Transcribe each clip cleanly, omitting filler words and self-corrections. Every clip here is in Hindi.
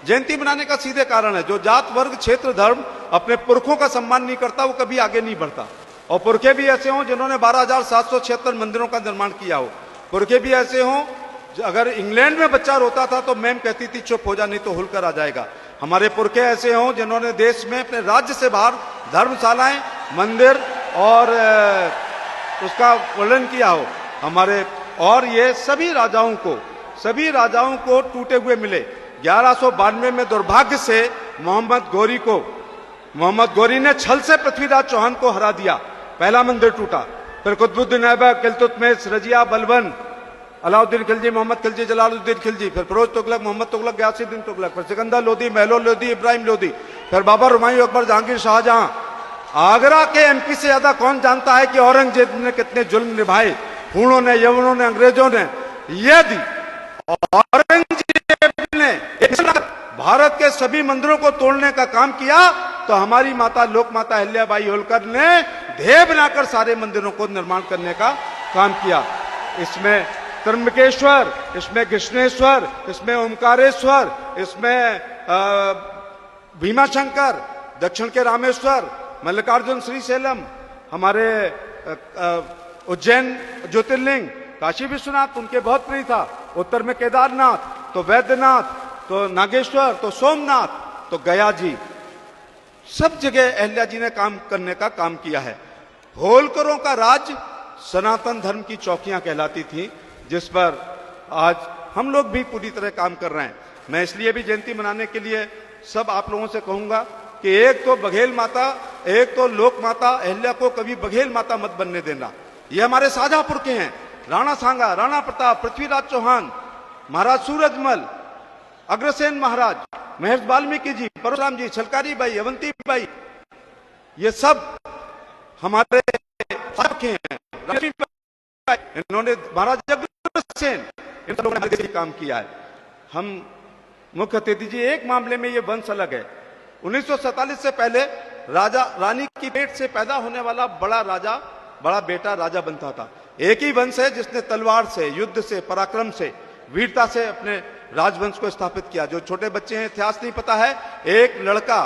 जयंती मनाने का सीधे कारण है, जो जात वर्ग क्षेत्र धर्म अपने पुरखों का सम्मान नहीं करता वो कभी आगे नहीं बढ़ता। और पुरखे भी ऐसे हों जिन्होंने 12,776 मंदिरों का निर्माण किया हो, पुरखे भी ऐसे हों, अगर इंग्लैंड में बच्चा रोता था तो मैम कहती थी चुप हो जा नहीं तो होलकर आ जाएगा। हमारे पुरखे ऐसे हों जिन्होंने देश में अपने राज्य से बाहर धर्मशालाएं, मंदिर और उसका वर्णन किया हो हमारे। और ये सभी राजाओं को टूटे हुए मिले। 1192 में दुर्भाग्य से मोहम्मद गौरी ने छल से पृथ्वीराज चौहान को हरा दिया, पहला मंदिर टूटा। फिर कुतुबुद्दीन ऐबक, इल्तुतमिश, रजिया, बलबन, अलाउद्दीन खिलजी, मोहम्मद खिलजी, जलालुद्दीन खिलजी, फिर फिरोज तुगलक, मोहम्मद तुगलक, गयासुद्दीन तुगलक, फिर सिकंदर लोदी, महलो लोदी, इब्राहिम लोदी, फिर बाबर, हुमायूं, अकबर, जहांगीर, शाहजहां। आगरा के एमपी से ज्यादा कौन जानता है कि औरंगजेब ने कितने जुल्म निभाए, हूणों ने, यवनों ने, अंग्रेजों ने। यदि औरंगजेब ने भारत के सभी मंदिरों को तोड़ने का काम किया तो हमारी माता लोक माता अहिल्याबाई होलकर ने ध्येय बनाकर सारे मंदिरों को निर्माण करने का काम किया। इसमें त्र्यंबकेश्वर, इसमें कृष्णेश्वर, इसमें ओमकारेश्वर, इसमें भीमाशंकर, दक्षिण के रामेश्वर, मल्लिकार्जुन, श्रीशैलम, हमारे उज्जैन ज्योतिर्लिंग, काशी विश्वनाथ उनके बहुत प्रिय था, उत्तर में केदारनाथ, तो वैद्यनाथ, तो नागेश्वर, तो सोमनाथ, तो गया जी, सब जगह अहिल्या जी ने काम करने का काम किया है। होलकरों का राज सनातन धर्म की चौकियां कहलाती थी, जिस पर आज हम लोग भी पूरी तरह काम कर रहे हैं। मैं इसलिए भी जयंती मनाने के लिए सब आप लोगों से कहूंगा कि एक तो बघेल माता, एक तो लोक माता अहिल्या को कभी बघेल माता मत बनने देना। ये हमारे साझा पुरखे हैं, राणा सांगा, राणा प्रताप, पृथ्वीराज चौहान, महाराज सूरजमल, अग्रसेन महाराज, महर्षि वाल्मीकि जी, परशुराम जी, छलकारी बाई, अवंती बाई, ये सब हमारे पुरखे हैं। इन्होंने महाराज अग्रसेन, इन लोगों ने हमारे काम किया है। हम मुख्य अतिथि जी, एक मामले में ये वंश अलग है। 1947 से पहले राजा रानी की पेट से पैदा होने वाला बड़ा बेटा राजा बनता था। एक ही वंश है जिसने तलवार से, युद्ध से, पराक्रम से, वीरता से अपने राजवंश को स्थापित किया। जो छोटे बच्चे हैं, इतिहास नहीं पता है, एक लड़का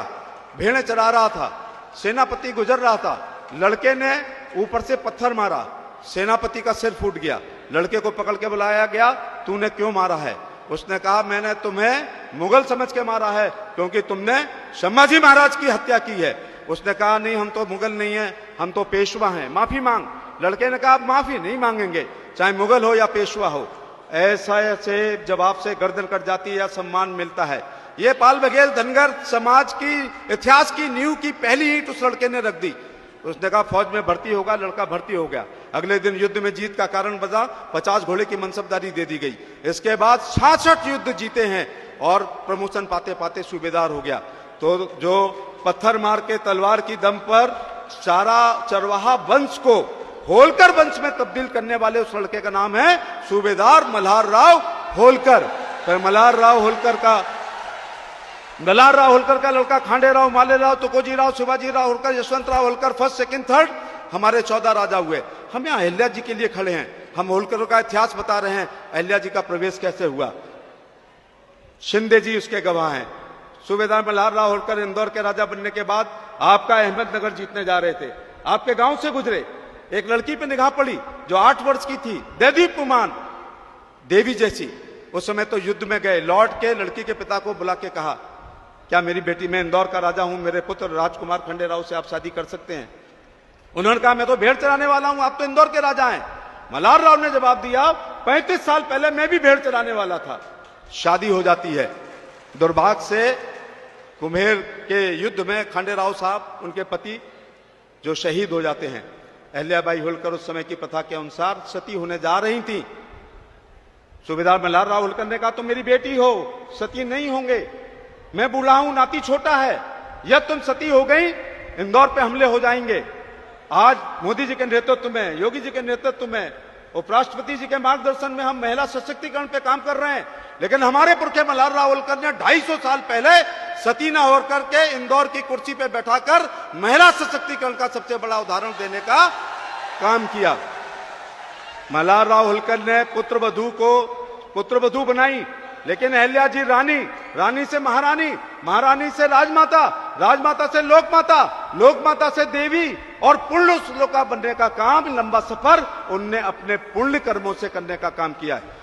भेड़ें चरा रहा था, सेनापति गुजर रहा था, लड़के ने ऊपर से पत्थर मारा, सेनापति का सिर फूट गया। लड़के को पकड़ के बुलाया गया, तूने क्यों मारा है? उसने कहा, मैंने तुम्हें मुगल समझ के मारा है क्योंकि तुमने संभाजी महाराज की हत्या की है। उसने कहा, नहीं, हम तो मुगल नहीं है, हम तो पेशवा हैं, माफी मांग। लड़के ने कहा, माफी नहीं मांगेंगे, चाहे मुगल हो या पेशवा हो। ऐसे जवाब से गर्दन कट जाती है या सम्मान मिलता है। ये पाल बघेल धनगर समाज की इतिहास की नींव की पहली ईंट उस लड़के ने रख दी। उसने कहा फौज में भर्ती होगा, लड़का भर्ती हो गया। अगले दिन युद्ध में जीत का कारण बजा, 50 घोड़े की मनसबदारी दे दी गई। इसके बाद 66 युद्ध जीते हैं और प्रमोशन पाते पाते सूबेदार हो गया। तो जो पत्थर मार के तलवार की दम पर सारा चरवाहा वंश को होलकर वंश में तब्दील करने वाले उस लड़के का नाम है सूबेदार मल्हार राव होलकर। फिर मल्हार राव होलकर का लड़का Khande Rao, Male Rao, Tukoji Rao, Shivaji Rao Holkar, Yashwant Rao Holkar, first, second, third, हमारे 14 राजा हुए। हम यहाँ अहिल्या जी के लिए खड़े हैं, हम होलकरों का इतिहास बता रहे हैं, अहिल्या जी का प्रवेश कैसे हुआ। शिंदे जी उसके गवाह हैं। सूबेदार मल्हार राव होलकर इंदौर के राजा बनने के बाद आपका अहमदनगर जीतने जा रहे थे, आपके गांव से गुजरे, एक लड़की पे निगाह पड़ी जो 8 वर्ष की थी, देदीप कुमार, देवी जैसी। उस समय तो युद्ध में गए, लौट के लड़की के पिता को बुला के कहा, क्या मेरी बेटी, मैं इंदौर का राजा हूं, मेरे पुत्र राजकुमार खंडे राव से आप शादी कर सकते हैं? उन्होंने कहा, मैं तो भेड़ चराने वाला हूं, आप तो इंदौर के राजा हैं। मल्हार राव ने जवाब दिया, 35 साल पहले मैं भी भेड़ चराने वाला था। शादी हो जाती है। दुर्भाग्य से कुम्हेर के युद्ध में खंडे राव साहब, उनके पति, जो शहीद हो जाते हैं। अहिल्याबाई होलकर उस समय की प्रथा के अनुसार सती होने जा रही थी। सूबेदार मल्हार राव होलकर ने कहा, तुम मेरी बेटी हो, सती नहीं होंगे, मैं बूढ़ा हूं, नाती छोटा है, यह तुम सती हो गई, इंदौर पे हमले हो जाएंगे। आज मोदी जी के नेतृत्व में, योगी जी के नेतृत्व में, उपराष्ट्रपति जी के मार्गदर्शन में हम महिला सशक्तिकरण पे काम कर रहे हैं। लेकिन हमारे पुरखे मल्हार राव होलकर ने 250 साल पहले सती न होकर के इंदौर की कुर्सी पे बैठाकर महिला सशक्तिकरण का सबसे बड़ा उदाहरण देने का काम किया। मल्हार राव होलकर ने पुत्रवधू बनाई, लेकिन अहल्या जी रानी, रानी से महारानी, महारानी से राजमाता, राजमाता से लोकमाता, लोकमाता से देवी और पुण्य श्लोका बनने का काम, लंबा सफर उनने अपने पुण्य कर्मों से करने का काम किया है।